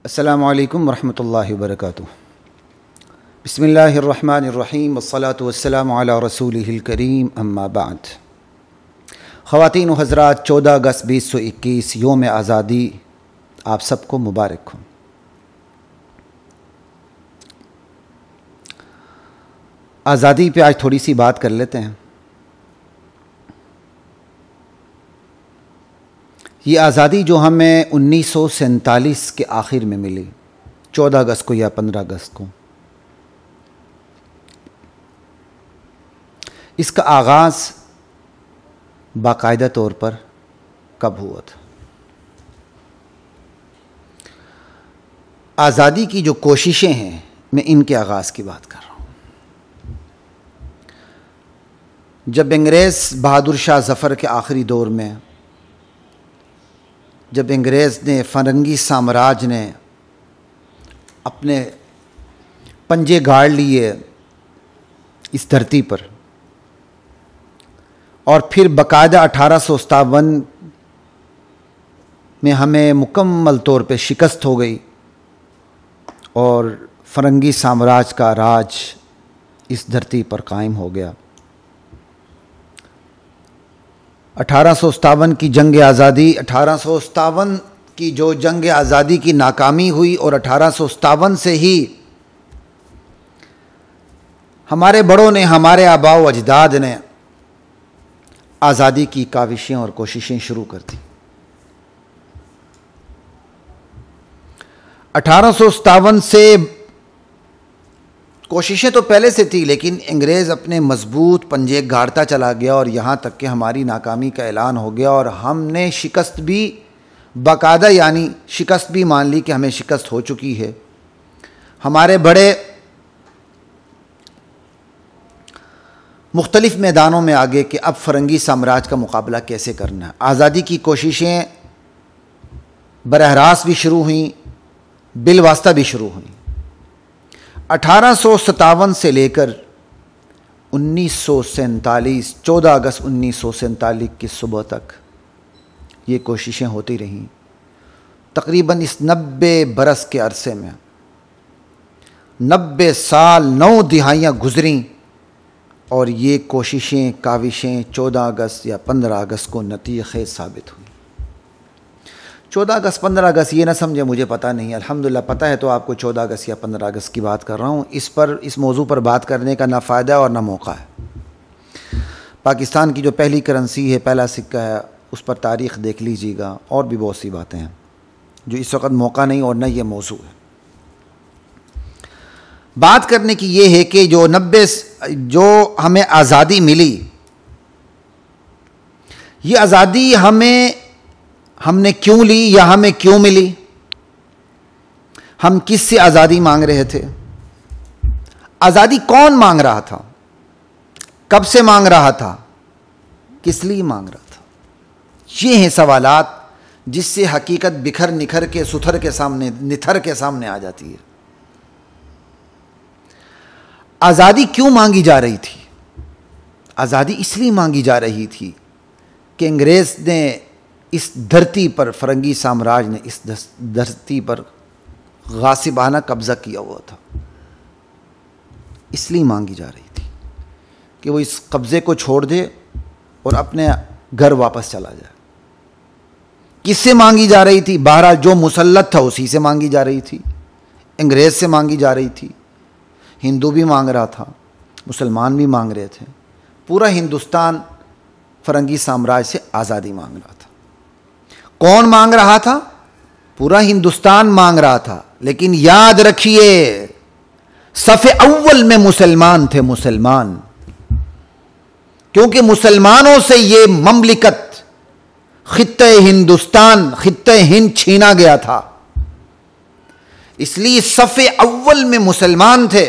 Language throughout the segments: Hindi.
अस्सलामु अलैकुम वरहमतुल्लाहि वबरकातुहू। बिस्मिल्लाहिर्रहमानिर्रहीम वस्सलातु वस्सलामु अला रसूलिहिल करीम अम्मा बाद। ख़वातीन व हज़रात, 14 अगस्त 2021 योम आज़ादी आप सबको मुबारक हो। आज़ादी पे आज थोड़ी सी बात कर लेते हैं। ये आज़ादी जो हमें 1947 के आखिर में मिली, 14 अगस्त को या 15 अगस्त को, इसका आगाज़ बाकायदा तौर पर कब हुआ था? आज़ादी की जो कोशिशें हैं, मैं इनके आगाज़ की बात कर रहा हूँ। जब अंग्रेज़ बहादुर शाह ज़फ़र के आखिरी दौर में, जब अंग्रेज़ ने, फ़रंगी साम्राज्य ने अपने पंजे गाड़ लिए इस धरती पर, और फिर बाकायदा 1857 में हमें मुकम्मल तौर पे शिकस्त हो गई और फ़रंगी साम्राज्य का राज इस धरती पर कायम हो गया। 1857 की जंग आज़ादी, 1857 की जो जंग आज़ादी की नाकामी हुई, और 1857 से ही हमारे बड़ों ने, हमारे आबा व अजदाद ने आज़ादी की काविशें और कोशिशें शुरू कर दी। 1857 से कोशिशें तो पहले से थी, लेकिन अंग्रेज़ अपने मजबूत पंजे गाड़ता चला गया और यहाँ तक कि हमारी नाकामी का ऐलान हो गया और हमने शिकस्त भी बाकायदा, यानी शिकस्त भी मान ली कि हमें शिकस्त हो चुकी है। हमारे बड़े मुख्तलिफ़ मैदानों में आगे कि अब फ़रंगी साम्राज्य का मुकाबला कैसे करना है। आज़ादी की कोशिशें बरह रास्त भी शुरू हुई, बिलवास्ता भी शुरू हुई। 1857 से लेकर 1947, 14 अगस्त 1947 की सुबह तक ये कोशिशें होती रहीं। तकरीबन इस 90 बरस के अरसे में 90 साल, 9 दिहाइयाँ गुजरीं और ये कोशिशें, काविशें 14 अगस्त या 15 अगस्त को नतीजे साबित हुई। 14 अगस्त 15 अगस्त ये ना समझे मुझे पता नहीं, अल्हम्दुलिल्लाह पता है तो आपको 14 अगस्त या 15 अगस्त की बात कर रहा हूँ। इस मौजू पर बात करने का ना फ़ायदा और ना मौका है। पाकिस्तान की जो पहली करेंसी है, पहला सिक्का है, उस पर तारीख़ देख लीजिएगा, और भी बहुत सी बातें हैं जो इस वक्त मौका नहीं और न ये मौजू है। बात करने की ये है कि जो हमें आज़ादी मिली, ये आज़ादी हमने क्यों ली या हमें क्यों मिली? हम किससे आज़ादी मांग रहे थे? आज़ादी कौन मांग रहा था? कब से मांग रहा था? किस लिए मांग रहा था? ये हैं सवालात जिससे हकीकत बिखर निखर के सुथर के सामने, निथर के सामने आ जाती है। आज़ादी क्यों मांगी जा रही थी? आज़ादी इसलिए मांगी जा रही थी कि अंग्रेज़ ने इस धरती पर, फ़रंगी साम्राज्य ने इस धरती पर गासिबाना कब्ज़ा किया हुआ था। इसलिए मांगी जा रही थी कि वो इस कब्ज़े को छोड़ दे और अपने घर वापस चला जाए। किससे मांगी जा रही थी? बहरहाल जो मुसल्लत था उसी से मांगी जा रही थी, अंग्रेज़ से मांगी जा रही थी। हिंदू भी मांग रहा था, मुसलमान भी मांग रहे थे। पूरा हिंदुस्तान फ़रंगी साम्राज्य से आज़ादी मांग रहा था। कौन मांग रहा था? पूरा हिंदुस्तान मांग रहा था। लेकिन याद रखिए, सफ़े अव्वल में मुसलमान थे, मुसलमान, क्योंकि मुसलमानों से ये ममलिकत, खित्ते हिंदुस्तान, खित्ते हिंद छीना गया था। इसलिए सफ़े अव्वल में मुसलमान थे,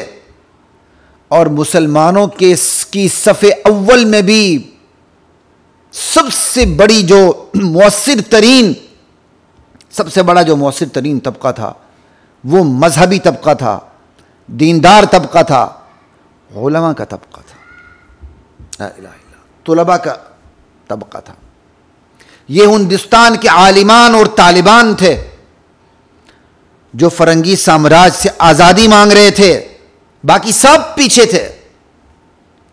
और मुसलमानों की सफ़े अव्वल में भी सबसे बड़ी जो मुअस्सिर तरीन, सबसे बड़ा जो मुअस्सिर तरीन तबका था, वो मजहबी तबका था, दीनदार तबका था, उलमा का तबका था, तुलबा का तबका था। ये हिंदुस्तान के आलिमान और तालिबान थे। जो फरंगी साम्राज्य से आजादी मांग रहे थे, बाकी सब पीछे थे।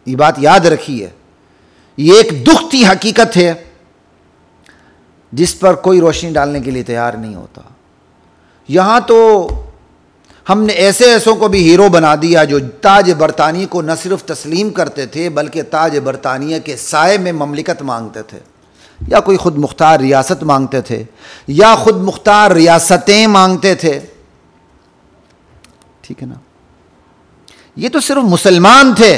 ये बात याद रखिए, ये एक दुखती हकीकत है जिस पर कोई रोशनी डालने के लिए तैयार नहीं होता। यहां तो हमने ऐसे ऐसों को भी हीरो बना दिया जो ताज बरतानी को न सिर्फ तस्लीम करते थे बल्कि ताज बरतानिया के साए में ममलिकत मांगते थे, या कोई खुद मुख्तार रियासत मांगते थे, या खुद मुख्तार रियासतें मांगते थे। ठीक है ना। ये तो सिर्फ मुसलमान थे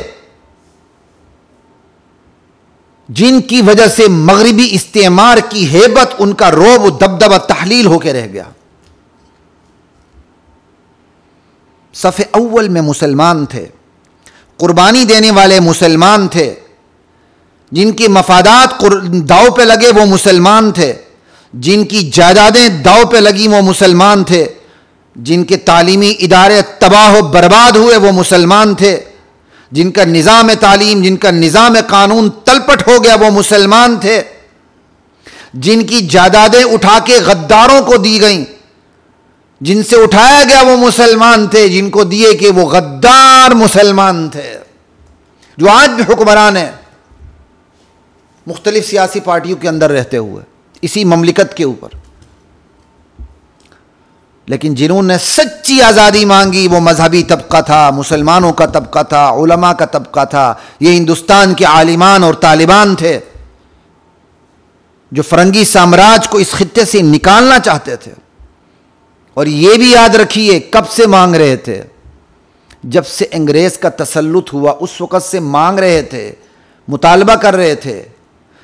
जिनकी वजह से मगरिबी इस्तेमार की हेबत, उनका रोब दबदबा तहलील होकर रह गया। सफ़े अव्वल में मुसलमान थे, कुर्बानी देने वाले मुसलमान थे, जिनके मफादात दाव पे लगे वो मुसलमान थे, जिनकी जायदादें दाव पे लगी वो मुसलमान थे, जिनके तालीमी इदारे तबाह बर्बाद हुए वो मुसलमान थे, जिनका निज़ाम तालीम, जिनका निज़ाम कानून तलपट हो गया वो मुसलमान थे, जिनकी जायदादें उठा के गद्दारों को दी गईं, जिनसे उठाया गया वो मुसलमान थे, जिनको दिए कि वो गद्दार मुसलमान थे, जो आज भी हुक्मरान हैं मुख्तलिफ सियासी पार्टियों के अंदर रहते हुए इसी ममलिकत के ऊपर। लेकिन जिन्होंने सच्ची आज़ादी मांगी वो मजहबी तबका था, मुसलमानों का तबका था, उलमा का तबका था। ये हिंदुस्तान के आलिमान और तालिबान थे जो फरंगी साम्राज्य को इस खित्ते से निकालना चाहते थे। और ये भी याद रखिए कब से मांग रहे थे, जब से अंग्रेज का तसल्लुत हुआ उस वक़्त से मांग रहे थे, मुतालबा कर रहे थे।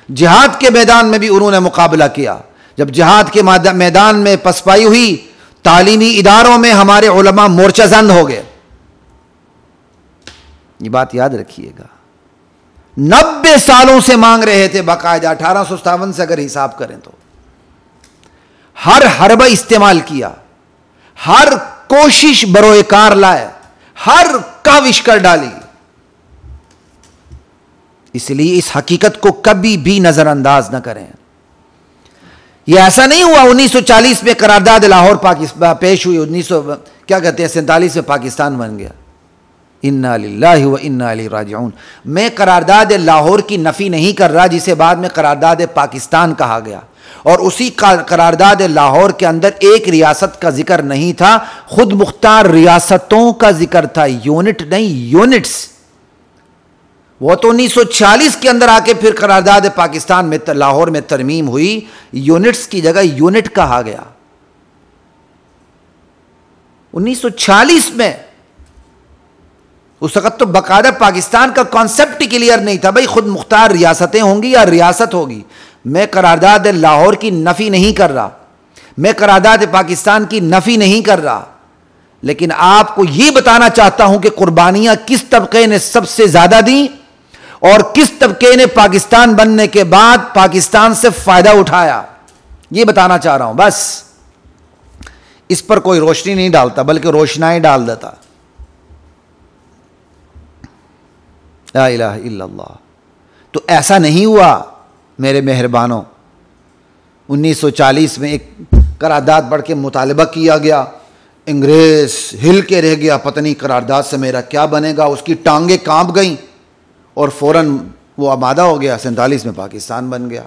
जिहाद के मैदान में भी उन्होंने मुकाबला किया। जब जिहाद के मैदान में पसपाई हुई, तालीमी इदारों में हमारे उलमा मोर्चाजंद हो गए। ये बात याद रखिएगा। 90 सालों से मांग रहे थे बाकायदा, 1857 से अगर हिसाब करें तो हर हरबा इस्तेमाल किया, हर कोशिश बरोए कार लाए, हर काविश कर डाली। इसलिए इस हकीकत को कभी भी नजरअंदाज न करें। यह ऐसा नहीं हुआ 1940 में करारदाद लाहौर पाकिस्तान पेश हुई, 47 में पाकिस्तान बन गया। इन्ना लिल्लाहि व इन्ना इलैहि राजिऊन। मैं करारदाद लाहौर की नफी नहीं कर रहा, जिसे बाद में करारदाद पाकिस्तान कहा गया, और उसी करारदाद लाहौर के अंदर एक रियासत का जिक्र नहीं था, खुद मुख्तार रियासतों का जिक्र था, यूनिट नहीं, यूनिट्स। वो तो 1940 के अंदर आके फिर करारदाद पाकिस्तान में लाहौर में तरमीम हुई, यूनिट्स की जगह यूनिट कहा गया 1940 में। उस वक्त तो बाकायदा पाकिस्तान का कॉन्सेप्ट ही क्लियर नहीं था, भाई खुद मुख्तार रियासतें होंगी या रियासत होगी। मैं करारदाद लाहौर की नफी नहीं कर रहा, मैं करारदाद पाकिस्तान की नफी नहीं कर रहा, लेकिन आपको यह बताना चाहता हूं कि कुर्बानियां किस तबके ने सबसे ज्यादा दी और किस तबके ने पाकिस्तान बनने के बाद पाकिस्तान से फायदा उठाया, यह बताना चाह रहा हूं। बस इस पर कोई रोशनी नहीं डालता बल्कि रोशनाई डाल देता। ला इलाहा इल्लल्लाह। तो ऐसा नहीं हुआ मेरे मेहरबानों। 1940 में एक करारदाद पढ़ के मुतालबा किया गया, अंग्रेज हिल के रह गया, पता नहीं करारदाद से मेरा क्या बनेगा, उसकी टांगे कांप गईं और फौरन वो आमादा हो गया, 47 में पाकिस्तान बन गया।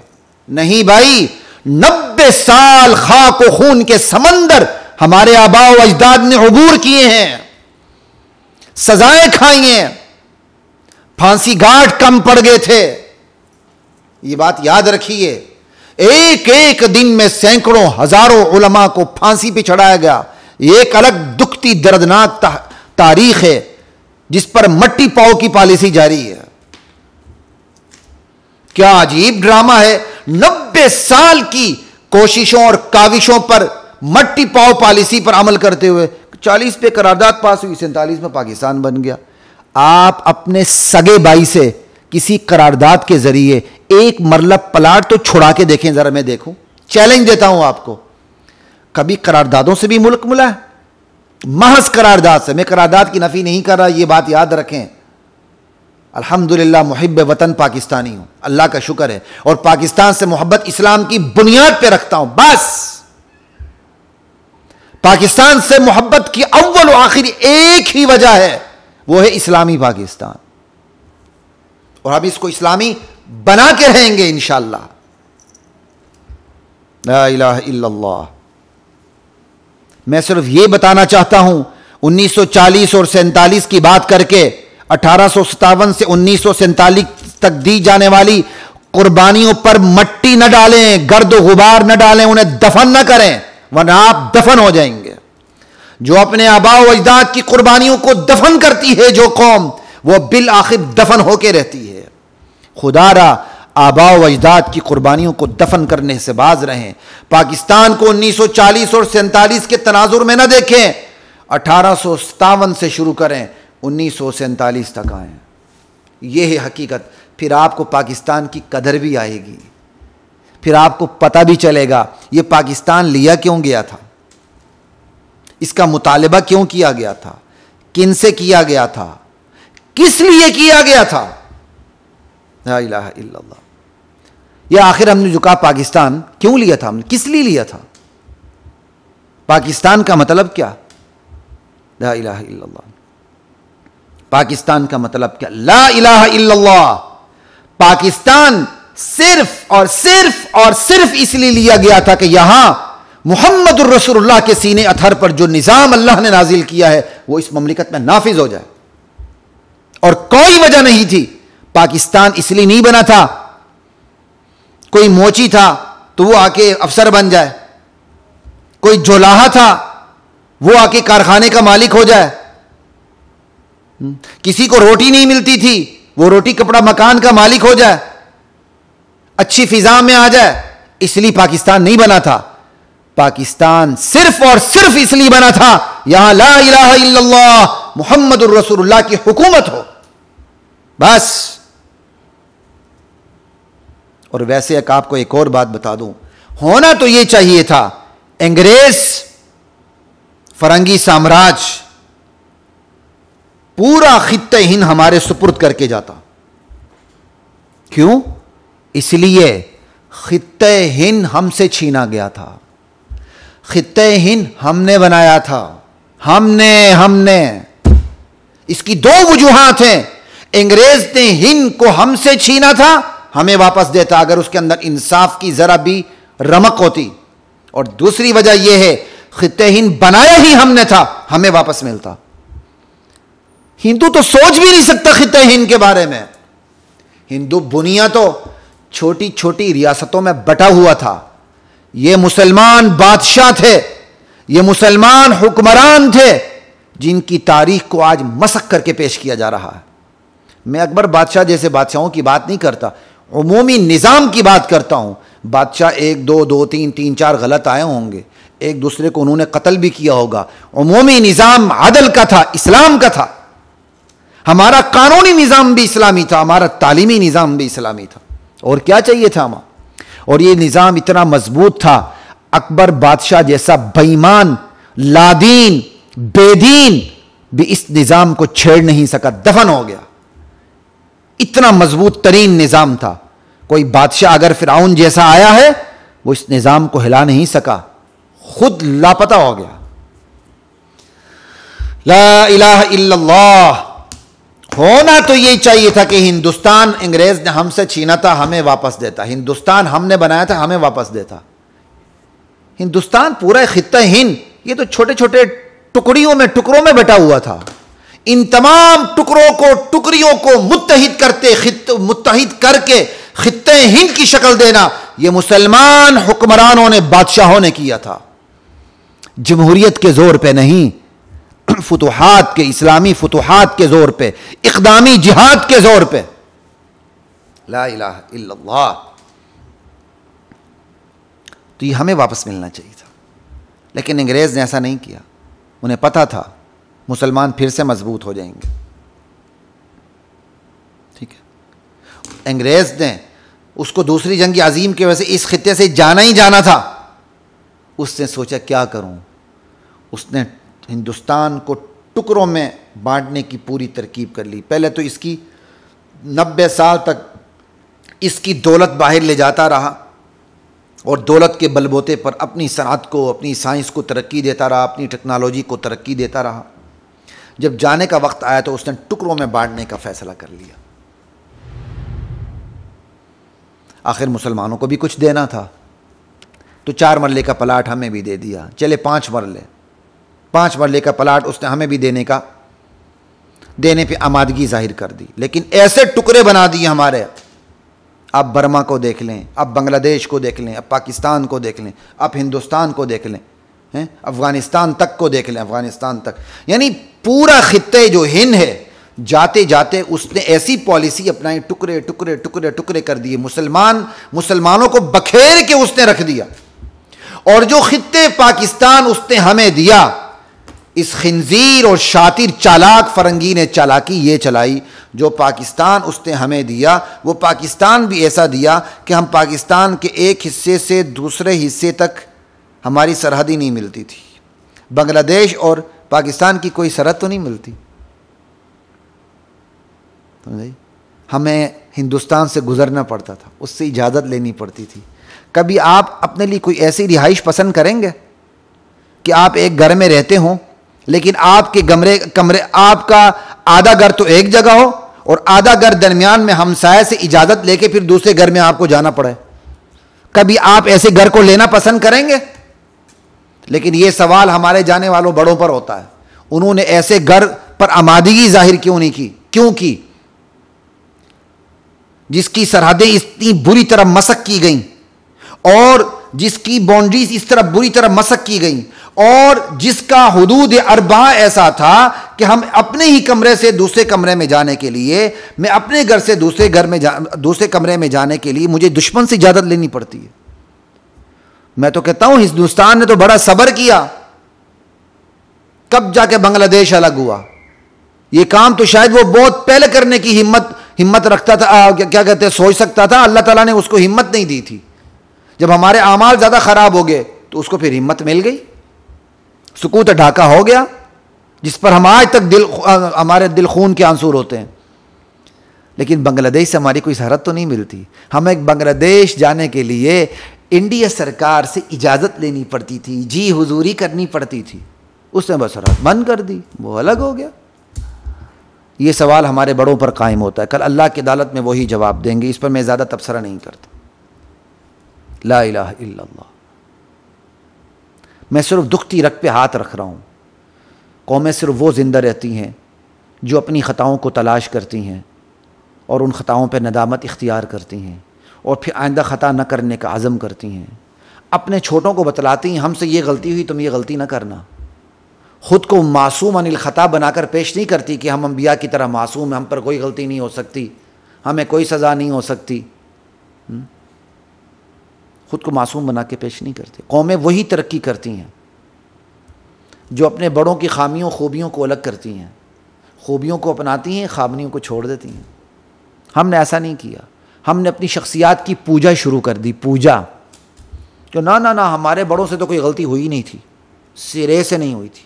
नहीं भाई, 90 साल खाक व खून के समंदर हमारे आबा व अजदाद ने अबूर किए हैं, सजाएं खाई हैं, फांसी घाट कम पड़ गए थे। ये बात याद रखिए, एक एक दिन में सैकड़ों हजारों उलमा को फांसी पे चढ़ाया गया। ये एक अलग दुखती दर्दनाक तारीख है जिस पर मट्टी पाव की पॉलिसी जारी है। क्या अजीब ड्रामा है, 90 साल की कोशिशों और काविशों पर मट्टी पाव पॉलिसी पर अमल करते हुए 40 पे करारदाद पास हुई, 47 में पाकिस्तान बन गया। आप अपने सगे भाई से किसी करारदाद के जरिए एक मरला प्लाट तो छुड़ा के देखें जरा, मैं देखूं, चैलेंज देता हूं आपको। कभी करारदादों से भी मुल्क मिला है? महज करारदाद से। मैं करारदाद की नफी नहीं कर रहा, यह बात याद रखें। अल्हम्दुलिल्लाह मुहिब वतन पाकिस्तानी हूं, अल्लाह का शुक्र है, और पाकिस्तान से मोहब्बत इस्लाम की बुनियाद पे रखता हूं। बस पाकिस्तान से मोहब्बत की अव्वल और आखिर एक ही वजह है, वो है इस्लामी पाकिस्तान, और हम इसको इस्लामी बना के रहेंगे इंशाअल्लाह। ला इलाहा इल्लल्लाह। मैं सिर्फ ये बताना चाहता हूं, 1940 और 47 की बात करके 1857 से 1947 तक दी जाने वाली कुर्बानियों पर मट्टी न डालें, गर्द गुबार न डालें, उन्हें दफन न करें, वरना आप दफन हो जाएंगे। जो अपने आबा व अजदाद की कुर्बानियों को दफन करती है जो कौम, वो बिल आखिर दफन होके रहती है। खुदारा आबा व अजदाद की कुर्बानियों को दफन करने से बाज रहें। पाकिस्तान को 1940 और 47 के तनाजुर में न देखें, 1857 से शुरू करें, 1947 तक आए। यह है हकीकत। फिर आपको पाकिस्तान की कदर भी आएगी, फिर आपको पता भी चलेगा यह पाकिस्तान लिया क्यों गया था, इसका मुतालिबा क्यों किया गया था, किन से किया गया था, किस लिए किया गया था। ला इलाहा इल्लल्लाह। यह आखिर हमने जो कहा पाकिस्तान क्यों लिया था, हमने किस लिए लिया था, पाकिस्तान का मतलब क्या। ला इलाहा इल्लल्लाह। पाकिस्तान का मतलब क्या, ला इलाहा इल्लल्लाह। पाकिस्तान सिर्फ और सिर्फ और सिर्फ इसलिए लिया गया था कि यहां मुहम्मदुर रसूलुल्लाह के सीने अथर पर जो निजाम अल्लाह ने नाजिल किया है वो इस ममलिकत में नाफिज हो जाए, और कोई वजह नहीं थी। पाकिस्तान इसलिए नहीं बना था कोई मोची था तो वो आके अफसर बन जाए, कोई जोलाहा था वो आके कारखाने का मालिक हो जाए, किसी को रोटी नहीं मिलती थी वो रोटी कपड़ा मकान का मालिक हो जाए, अच्छी फिजा में आ जाए, इसलिए पाकिस्तान नहीं बना था। पाकिस्तान सिर्फ और सिर्फ इसलिए बना था यहां ला इलाहा इल्लल्लाह मुहम्मदुर रसूलुल्लाह की हुकूमत हो, बस। और वैसे एक आपको एक और बात बता दूं, होना तो यह चाहिए था अंग्रेज फरंगी साम्राज्य पूरा खित्ते हिंद हमारे सुपुर्द करके जाता। क्यों? इसलिए खित्ते हिंद हमसे छीना गया था, खित्ते हिंद हमने बनाया था, हमने इसकी दो वजूहात हैं। अंग्रेज ने हिंद को हमसे छीना था, हमें वापस देता अगर उसके अंदर इंसाफ की जरा भी रमक होती, और दूसरी वजह यह है खित्ते हिंद बनाया ही हमने था, हमें वापस मिलता। हिंदू तो सोच भी नहीं सकता खित्ते हिंद के बारे में। हिंदू बुनिया तो छोटी छोटी रियासतों में बटा हुआ था। ये मुसलमान बादशाह थे, ये मुसलमान हुक्मरान थे जिनकी तारीख को आज मसक करके पेश किया जा रहा है। मैं अकबर बादशाह जैसे बादशाहों की बात नहीं करता, उमूमी निज़ाम की बात करता हूं। बादशाह एक दो दो तीन तीन चार गलत आए होंगे, एक दूसरे को उन्होंने कत्ल भी किया होगा। उमूमी निज़ाम अदल का था, इस्लाम का था। हमारा कानूनी निज़ाम भी इस्लामी था, हमारा तालीमी निज़ाम भी इस्लामी था। और क्या चाहिए था हमें? और ये निज़ाम इतना मजबूत था, अकबर बादशाह जैसा बेईमान, लादीन, बेदीन भी इस निज़ाम को छेड़ नहीं सका, दफन हो गया। इतना मजबूत तरीन निज़ाम था। कोई बादशाह अगर फिरौन जैसा आया है वो इस निज़ाम को हिला नहीं सका, खुद लापता हो गया। ला इलाहा इल्लल्लाह। होना तो यही चाहिए था कि हिंदुस्तान अंग्रेज ने हमसे छीना था, हमें वापस देता। हिंदुस्तान हमने बनाया था, हमें वापस देता। हिंदुस्तान पूरा खित्ता हिंद ये तो छोटे छोटे टुकड़ियों में, टुकड़ों में बटा हुआ था। इन तमाम टुकड़ों को, टुकड़ियों को मुत्तहिद करके खित्ते हिंद की शक्ल देना यह मुसलमान हुक्मरानों ने, बादशाहों ने किया था। जमहूरियत के जोर पे नहीं, फुतुहात के, इस्लामी फुतुहात के जोर पे, इक़दामी जिहाद के जोर पे। ला इलाहा इल्लल्लाह। तो ये हमें वापस मिलना चाहिए था, लेकिन अंग्रेज ने ऐसा नहीं किया। उन्हें पता था मुसलमान फिर से मजबूत हो जाएंगे। ठीक है, अंग्रेज ने उसको दूसरी जंग अजीम की वजह से इस खित्ते से जाना ही जाना था। उसने सोचा क्या करूं, उसने हिंदुस्तान को टुकड़ों में बांटने की पूरी तरकीब कर ली। पहले तो इसकी 90 साल तक इसकी दौलत बाहर ले जाता रहा, और दौलत के बलबूते पर अपनी सनअत को, अपनी साइंस को तरक्की देता रहा, अपनी टेक्नोलॉजी को तरक्की देता रहा। जब जाने का वक्त आया तो उसने टुकड़ों में बांटने का फैसला कर लिया। आखिर मुसलमानों को भी कुछ देना था, तो 4 मरले का प्लाट हमें भी दे दिया। चले 5 मरले का प्लाट उसने हमें भी देने पे आमादगी जाहिर कर दी। लेकिन ऐसे टुकड़े बना दिए हमारे, अब बर्मा को देख लें, अब बांग्लादेश को देख लें, अब पाकिस्तान को देख लें, अब हिंदुस्तान को देख लें, हैं, अफ़गानिस्तान तक को देख लें, अफ़गानिस्तान तक, यानी पूरा खित्ते जो हिंद है, जाते जाते उसने ऐसी पॉलिसी अपनाई, टुकड़े टुकड़े टुकड़े टुकड़े कर दिए। मुसलमानों को बखेर के उसने रख दिया। और जो खित्ते पाकिस्तान उसने हमें दिया, इस खिंजीर और शातिर चालाक फरंगी ने चालाकी ये चलाई, जो पाकिस्तान उसने हमें दिया वो पाकिस्तान भी ऐसा दिया कि हम पाकिस्तान के एक हिस्से से दूसरे हिस्से तक हमारी सरहद ही नहीं मिलती थी। बांग्लादेश और पाकिस्तान की कोई सरहद तो नहीं मिलती, हमें हिंदुस्तान से गुजरना पड़ता था, उससे इजाज़त लेनी पड़ती थी। कभी आप अपने लिए कोई ऐसी रिहाइश पसंद करेंगे कि आप एक घर में रहते हों, लेकिन आपके कमरे आपका आधा घर तो एक जगह हो और आधा घर दरमियान में हमसाये से इजाज़त लेके फिर दूसरे घर में आपको जाना पड़े? कभी आप ऐसे घर को लेना पसंद करेंगे? लेकिन यह सवाल हमारे जाने वालों बड़ों पर होता है, उन्होंने ऐसे घर पर आमादगी जाहिर क्यों नहीं की? क्यों की? जिसकी सरहदें इतनी बुरी तरह मसक की गई और जिसकी बाउंड्रीज इस तरह बुरी तरह मसक की गई और जिसका हुदूद अरबा ऐसा था कि हम अपने ही कमरे से दूसरे कमरे में जाने के लिए, मैं अपने घर से दूसरे कमरे में जाने के लिए मुझे दुश्मन से इजाज़त लेनी पड़ती है। मैं तो कहता हूं हिंदुस्तान ने तो बड़ा सब्र किया, कब जाके बांग्लादेश अलग हुआ। यह काम तो शायद वो बहुत पहले करने की हिम्मत रखता था, क्या कहते हैं, सोच सकता था। अल्लाह ताला ने उसको हिम्मत नहीं दी थी। जब हमारे आमाल ज़्यादा ख़राब हो गए तो उसको फिर हिम्मत मिल गई, सुकूत ढाका हो गया, जिस पर हम आज तक हमारे दिल खून के आंसू होते हैं। लेकिन बांग्लादेश से हमारी कोई सरहद तो नहीं मिलती। हमें बांग्लादेश जाने के लिए इंडिया सरकार से इजाज़त लेनी पड़ती थी, जी हुजूरी करनी पड़ती थी। उसने बस सरहद बंद कर दी, वो अलग हो गया। ये सवाल हमारे बड़ों पर कायम होता है, कल अल्लाह की अदालत में वही जवाब देंगे। इस पर मैं ज़्यादा तबसरा नहीं करता। ला इलाहा इल्लल्लाह। मैं सिर्फ दुखती रग पे हाथ रख रहा हूँ। कौमें सिर्फ वो ज़िंदा रहती हैं जो अपनी ख़ताओं को तलाश करती हैं और उन ख़ताओं पर नदामत इख्तियार करती हैं और फिर आइंदा ख़ता न करने का अज़म करती हैं। अपने छोटों को बतलाती हैं, हमसे ये गलती हुई, तुम ये गलती न करना। ख़ुद को मासूम अनिल ख़ता बनाकर पेश नहीं करती कि हम अंबिया की तरह मासूम हैं, हम पर कोई गलती नहीं हो सकती, हमें कोई सज़ा नहीं हो सकती। खुद को मासूम बना के पेश नहीं करते। कौमें वही तरक्की करती हैं जो अपने बड़ों की खामियों खूबियों को अलग करती हैं, खूबियों को अपनाती हैं, खामियों को छोड़ देती हैं। हमने ऐसा नहीं किया। हमने अपनी शख्सियात की पूजा शुरू कर दी, पूजा जो ना ना ना हमारे बड़ों से तो कोई गलती हुई नहीं थी, सिरे से नहीं हुई थी,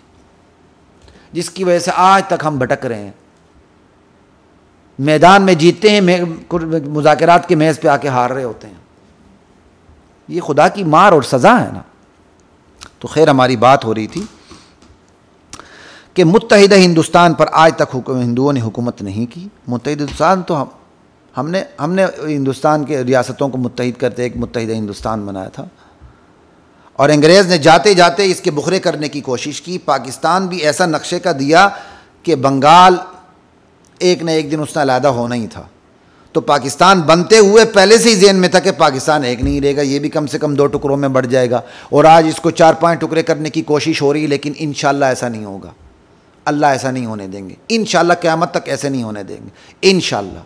जिसकी वजह से आज तक हम भटक रहे हैं। मैदान में जीतते हैं, मुज़ाकरात के मेज़ पे आके हार रहे होते हैं। ये खुदा की मार और सज़ा है ना। तो खैर हमारी बात हो रही थी कि मुत्तहिदा हिंदुस्तान पर आज तक हिंदुओं ने हुकूमत नहीं की। मुत्तहिद हिंदुस्तान तो हमने हिंदुस्तान के रियासतों को मुत्तहिद करते एक मुत्तहिदा हिंदुस्तान बनाया था और अंग्रेज़ ने जाते जाते इसके बुखरे करने की कोशिश की। पाकिस्तान भी ऐसा नक्शे का दिया कि बंगाल एक न एक दिन उसने अलहदा होना ही था। तो पाकिस्तान बनते हुए पहले से ही ज़हन में था कि पाकिस्तान एक नहीं रहेगा, ये भी कम से कम 2 टुकड़ों में बढ़ जाएगा। और आज इसको 4-5 टुकड़े करने की कोशिश हो रही है, लेकिन इंशाअल्लाह ऐसा नहीं होगा। अल्लाह ऐसा नहीं होने देंगे, इंशाअल्लाह क़यामत तक ऐसे नहीं होने देंगे इंशाअल्लाह।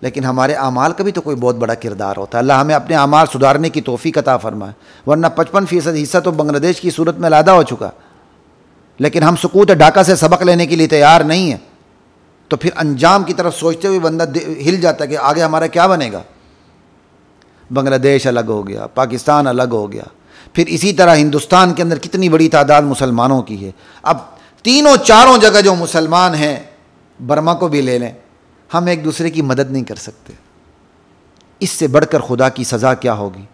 लेकिन हमारे आमाल का भी तो कोई बहुत बड़ा किरदार होता है। अल्लाह हमें अपने आमाल सुधारने की तौफीक अता फरमाए, वरना 55% हिस्सा तो बांग्लादेश की सूरत में अलहदा हो चुका। लेकिन हम सुकूत ढाका से सबक लेने के लिए तैयार नहीं है, तो फिर अंजाम की तरफ सोचते हुए बंदा हिल जाता है कि आगे हमारा क्या बनेगा। बांग्लादेश अलग हो गया, पाकिस्तान अलग हो गया, फिर इसी तरह हिंदुस्तान के अंदर कितनी बड़ी तादाद मुसलमानों की है। अब तीनों चारों जगह जो मुसलमान हैं, बर्मा को भी ले लें, हम एक दूसरे की मदद नहीं कर सकते। इससे बढ़कर खुदा की सज़ा क्या होगी।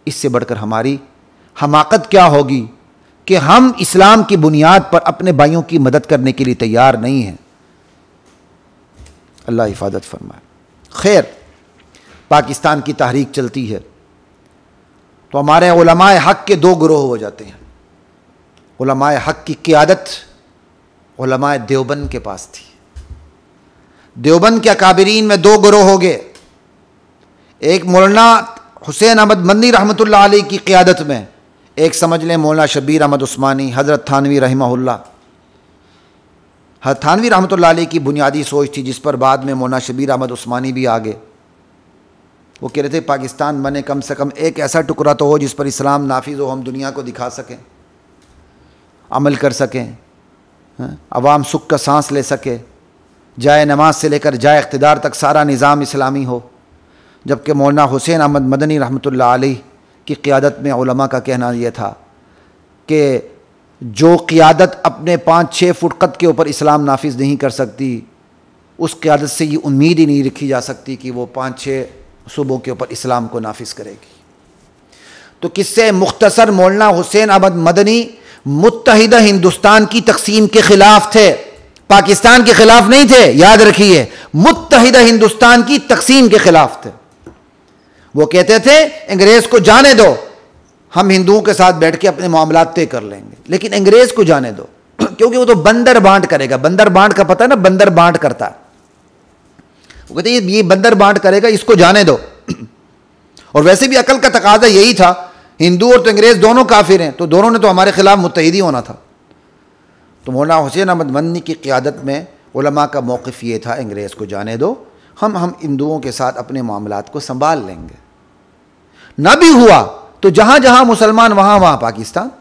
इससे बढ़कर हमारी हमाकत क्या होगी कि हम इस्लाम की बुनियाद पर अपने भाइयों की मदद करने के लिए तैयार नहीं हैं। अल्लाह हिफाजत फरमाए। खैर, पाकिस्तान की तहरीक चलती है तो हमारे उलमाए हक़ के दो ग्रोह हो जाते हैं। उलमाए हक़ की क़ियादत उलमाए देवबंद के पास थी। देवबंद के अकाबिरीन में दो ग्रोह हो गए। एक मौलाना हुसैन अहमद मदनी रहमतुल्लाह अलैह की क़ियादत में, एक समझ लें मौलाना शब्बीर अहमद उस्मानी, हज़रत थानवी रहमहुल्लाह। हज़रत थानवी रहमतुल्लाह अलैह की बुनियादी सोच थी जिस पर बाद में मौलाना शब्बीर अहमद उस्मानी भी आ गए। वो कह रहे थे पाकिस्तान बने कम से कम एक ऐसा टुकड़ा तो हो जिस पर इस्लाम नाफिज हो, हम दुनिया को दिखा सकें, अमल कर सकें, अवाम सुख का सांस ले सके, जाए नमाज से लेकर जाए इक़्तिदार तक सारा निज़ाम इस्लामी हो। जबकि मौलाना हुसैन अहमद मदनी रहमतुल्लाह अलैह की क़ियादत में उलमा का कहना यह था कि जो क़ियादत अपने 5-6 फुट कद के ऊपर इस्लाम नाफिज नहीं कर सकती, उस क़ियादत से ये उम्मीद ही नहीं रखी जा सकती कि वो 5-6 सूबों के ऊपर इस्लाम को नाफिज करेगी। तो किससे मुख्तसर मौलाना हुसैन अहमद मदनी मुत्तहिदा हिंदुस्तान की तकसीम के खिलाफ थे, पाकिस्तान के खिलाफ नहीं थे, याद रखिए, मुत्तहिदा हिंदुस्तान की तकसीम के खिलाफ थे। वो कहते थे अंग्रेज को जाने दो, हम हिंदुओं के साथ बैठ के अपने मामलात तय कर लेंगे, लेकिन अंग्रेज को जाने दो क्योंकि वो तो बंदर बांट करेगा। बंदर बांट का पता है ना, बंदर बांट करता है। वो कहते ये बंदर बांट करेगा, इसको जाने दो। और वैसे भी अकल का तकाजा यही था, हिंदू और तो अंग्रेज दोनों काफिर हैं, तो दोनों ने तो हमारे खिलाफ मुत्तहिदी होना था। तो मौलाना हुसैन अहमद मदनी की क़ियादत में उलमा का मौक़िफ़ ये था, अंग्रेज़ को जाने दो, हम हिंदुओं के साथ अपने मामलात को संभाल लेंगे। ना भी हुआ तो जहाँ जहाँ मुसलमान वहाँ वहाँ पाकिस्तान।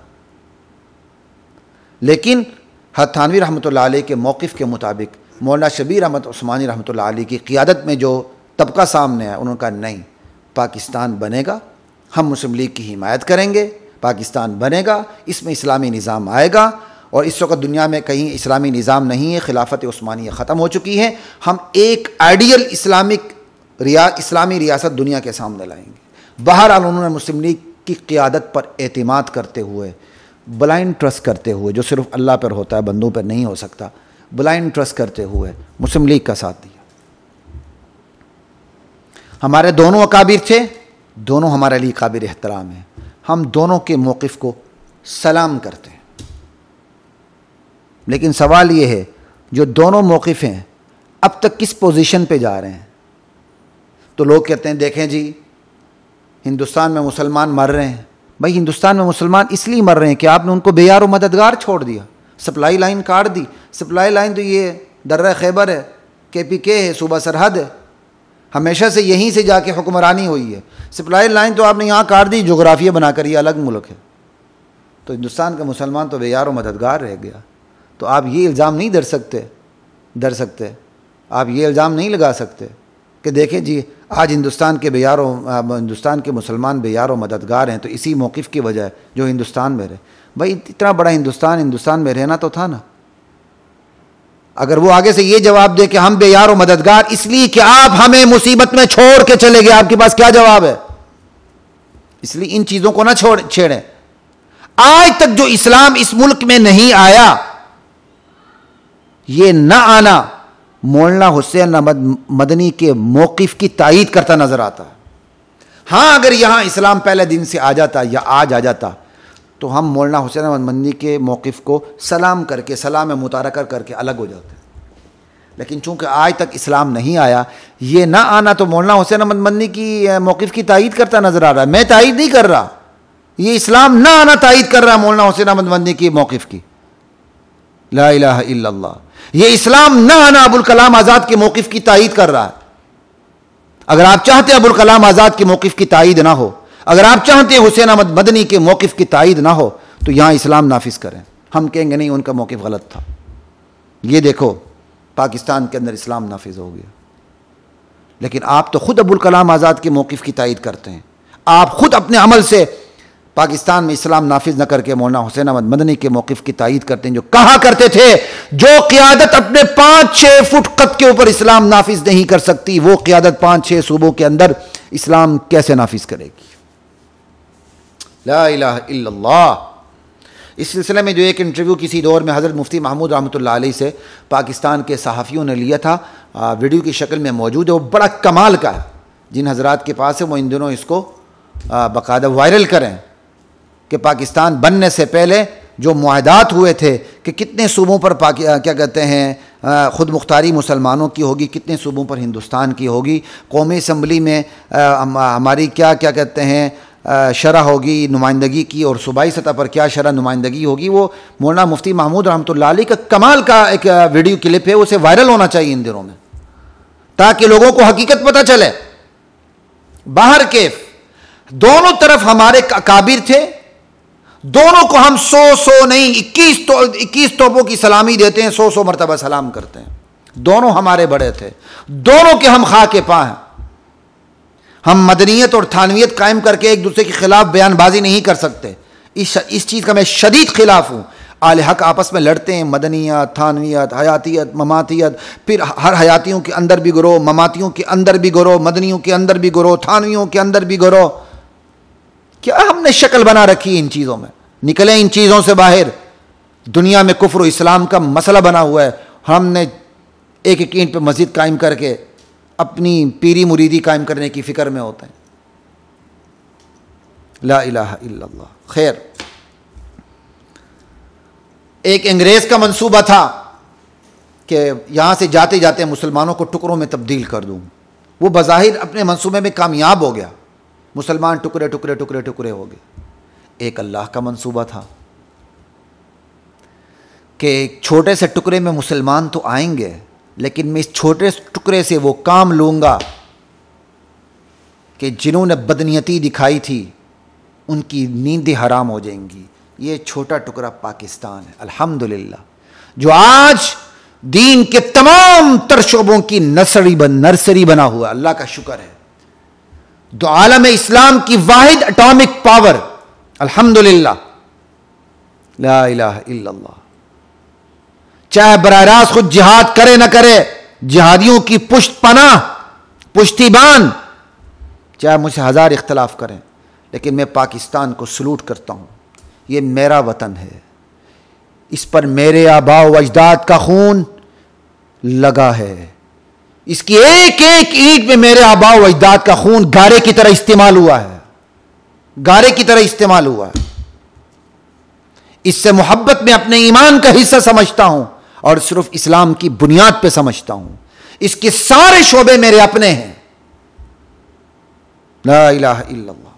लेकिन हज़रत थानवी रहमतुल्लाह अलैह के मौक़िफ़ के मुताबिक मौलाना शब्बीर अहमद उस्मानी रहमतुल्लाह अलैह की क़ियादत में जो तबका सामने है, उन्होंने कहा नहीं, पाकिस्तान बनेगा, हम मुस्लिम लीग की हिमायत करेंगे, पाकिस्तान बनेगा, इसमें इस्लामी निज़ाम आएगा। और इस वक्त दुनिया में कहीं इस्लामी निज़ाम नहीं है, खिलाफत उस्मानिया ख़त्म हो चुकी है, हम एक आइडियल इस्लामी रियासत दुनिया के सामने लाएंगे। बहरहाल उन्होंने मुस्लिम लीग की क़ियादत पर एतमाद करते हुए, ब्लाइंड ट्रस्ट करते हुए, जो सिर्फ अल्लाह पर होता है, बंदों पर नहीं हो सकता, ब्लाइंड ट्रस्ट करते हुए मुस्लिम लीग का साथ दिया। हमारे दोनों अकाबिर थे, दोनों हमारे लिए काबिल एहतराम हैं, हम दोनों के मौक़िफ़ को सलाम करते हैं। लेकिन सवाल ये है, जो दोनों मौक़िफ़ हैं अब तक किस पोजीशन पे जा रहे हैं? तो लोग कहते हैं देखें जी, हिंदुस्तान में मुसलमान मर रहे हैं। भाई हिंदुस्तान में मुसलमान इसलिए मर रहे हैं कि आपने उनको बेयार व मददगार छोड़ दिया, सप्लाई लाइन काट दी। सप्लाई लाइन तो ये दर्रा खैबर है, KPK है, सूबा सरहद है, हमेशा से यहीं से जाके हुक्मरानी हुई है। सप्लाई लाइन तो आपने यहाँ काट दी, जोग्राफिया बनाकर, ये अलग मुल्क है। तो हिंदुस्तान का मुसलमान तो बेयार व मददगार रह गया। तो आप ये इल्ज़ाम नहीं डर सकते, आप ये इल्ज़ाम नहीं लगा सकते कि देखें जी आज हिंदुस्तान के मुसलमान बेयार व मददगार हैं, तो इसी मौक़िफ़ की वजह जो हिंदुस्तान में रहे। भाई इतना बड़ा हिंदुस्तान में रहना तो था ना। अगर वो आगे से ये जवाब दे कि हम बेयार व मददगार इसलिए कि आप हमें मुसीबत में छोड़ के चले गए, आपके पास क्या जवाब है? इसलिए इन चीज़ों को ना छेड़ें। आज तक जो इस्लाम इस मुल्क में नहीं आया, ये न आना मौलाना हुसैन अहमद मदनी के मौक़िफ़ की तायीद करता नजर आता है। हाँ, अगर यहां इस्लाम पहले दिन से आ जाता या आज आ जाता तो हम मौलाना हुसैन अहमद मदनी के मौक़िफ़ को सलाम करके, सलाम मुतारका करके अलग हो जाते। लेकिन चूंकि आज तक इस्लाम नहीं आया, ये ना आना तो मौलाना हुसैन अहमद मदनी की मौक़िफ़ की तायीद करता नजर आ रहा है। मैं तायीद नहीं कर रहा, ये इस्लाम ना आना तायीद कर रहा है मौलाना हुसैन अहमद मदनी की मौक़िफ़ की। ला इलाहा इल्लल्लाह। ये इस्लाम ना आना अबुल कलाम आज़ाद के मौक़िफ़ की तायीद कर रहा है। अगर आप चाहते अबुल कलाम आज़ाद के मौक़िफ़ की तायीद ना हो, अगर आप चाहते हुसैन अहमद मदनी के मौक़िफ़ की तायीद ना हो, तो यहाँ इस्लाम नाफिज करें। हम कहेंगे नहीं, उनका मौक़िफ़ गलत था। ये देखो पाकिस्तान के अंदर इस्लाम नाफिज हो गया। लेकिन आप तो खुद अबुल कलाम आज़ाद के मौक़िफ़ की तायीद करते हैं। आप खुद अपने अमल से पाकिस्तान में इस्लाम नाफिज न करके मौलाना हुसैन अहमद मदनी के मौक़िफ़ की तायीद करते हैं, जो कहा करते थे जो क़ियादत अपने 5-6 फुट कद के ऊपर इस्लाम नाफिज नहीं कर सकती, वो क़ियादत 5-6 सूबों के अंदर इस्लाम कैसे नाफिज करेगी? ला इलाहा इल्लल्लाह। इस सिलसिले में जो एक इंटरव्यू किसी दौर में हज़रत मुफ्ती महमूद रहमतुल्लाह अलैह से पाकिस्तान के सहाफ़ियों ने लिया था, वीडियो की शक्ल में मौजूद है, वो बड़ा कमाल का है। जिन हजरात के पास है वो इन दिनों इसको बाकायदा वायरल करें कि पाकिस्तान बनने से पहले जो मुआहदात हुए थे कि कितने सूबों पर क्या कहते हैं ख़ुद मुख्तारी मुसलमानों की होगी, कितने सूबों पर हिंदुस्तान की होगी, कौमी असम्बली में हमारी क्या कहते हैं शरह होगी नुमाइंदगी की, और सूबाई सतह पर क्या शरह नुमाइंदगी होगी। वो मौलाना मुफ्ती महमूद रहमतुल्लाह अलैह का कमाल का एक वीडियो क्लिप है, उसे वायरल होना चाहिए इन दिनों में ताकि लोगों को हकीकत पता चले। बाहर के दोनों तरफ हमारे काबिर थे, दोनों को हम 100 नहीं 21 तोपों की सलामी देते हैं, 100 मरतबा सलाम करते हैं। दोनों हमारे बड़े थे, दोनों के हम खाके पा हैं। हम मदनियत और थानवियत कायम करके एक दूसरे के खिलाफ बयानबाजी नहीं कर सकते। इस चीज़ का मैं शदीद खिलाफ हूँ। आले हक आपस में लड़ते हैं, मदनियत, थानवियत, हयातियत, ममातियत, फिर हर हयातियों के अंदर भी गिरोह, ममातियों के अंदर भी गिरोह, मदनियों के अंदर भी गिरोह, थानवियों के अंदर भी गिरोह। क्या हमने शक्ल बना रखी है इन चीज़ों में? निकले इन चीज़ों से बाहर। दुनिया में कुफ्र और इस्लाम का मसला बना हुआ है, हमने एक एक ईंट पर मस्जिद कायम करके अपनी पीरी मुरीदी कायम करने की फ़िक्र में होते हैं। ला इलाहा इल्लल्लाह। खैर, एक अंग्रेज़ का मंसूबा था कि यहाँ से जाते जाते मुसलमानों को टुकड़ों में तब्दील कर दूँ। वो बज़ाहिर अपने मंसूबे में कामयाब हो गया, मुसलमान टुकड़े टुकड़े टुकड़े टुकड़े हो गए। एक अल्लाह का मंसूबा था कि एक छोटे से टुकड़े में मुसलमान तो आएंगे, लेकिन मैं इस छोटे टुकड़े से वो काम लूँगा कि जिन्होंने बदनीयती दिखाई थी उनकी नींदें हराम हो जाएंगी। ये छोटा टुकड़ा पाकिस्तान है अल्हम्दुलिल्लाह, जो आज दीन के तमाम तर शोबों की नर्सरी बना हुआ। अल्लाह का शुक्र है। तो आलम इस्लाम की वाहिद एटॉमिक पावर, अल्हम्दुलिल्लाह, ला इलाहा इल्लल्लाह। चाहे बराह रास्त खुद जिहाद करे ना करे, जिहादियों की पुश्तपनाह पुश्तीबान, चाहे मुझसे 1000 इख्तलाफ करें, लेकिन मैं पाकिस्तान को सलूट करता हूँ। ये मेरा वतन है, इस पर मेरे आबा व अजदाद का खून लगा है। इसकी एक एक ईंट में मेरे आबा व अजदाद का खून गारे की तरह इस्तेमाल हुआ है, गारे की तरह इस्तेमाल हुआ है। इससे मोहब्बत में अपने ईमान का हिस्सा समझता हूं और सिर्फ इस्लाम की बुनियाद पे समझता हूं। इसके सारे शोबे मेरे अपने हैं। ला इलाहा इल्लल्लाह।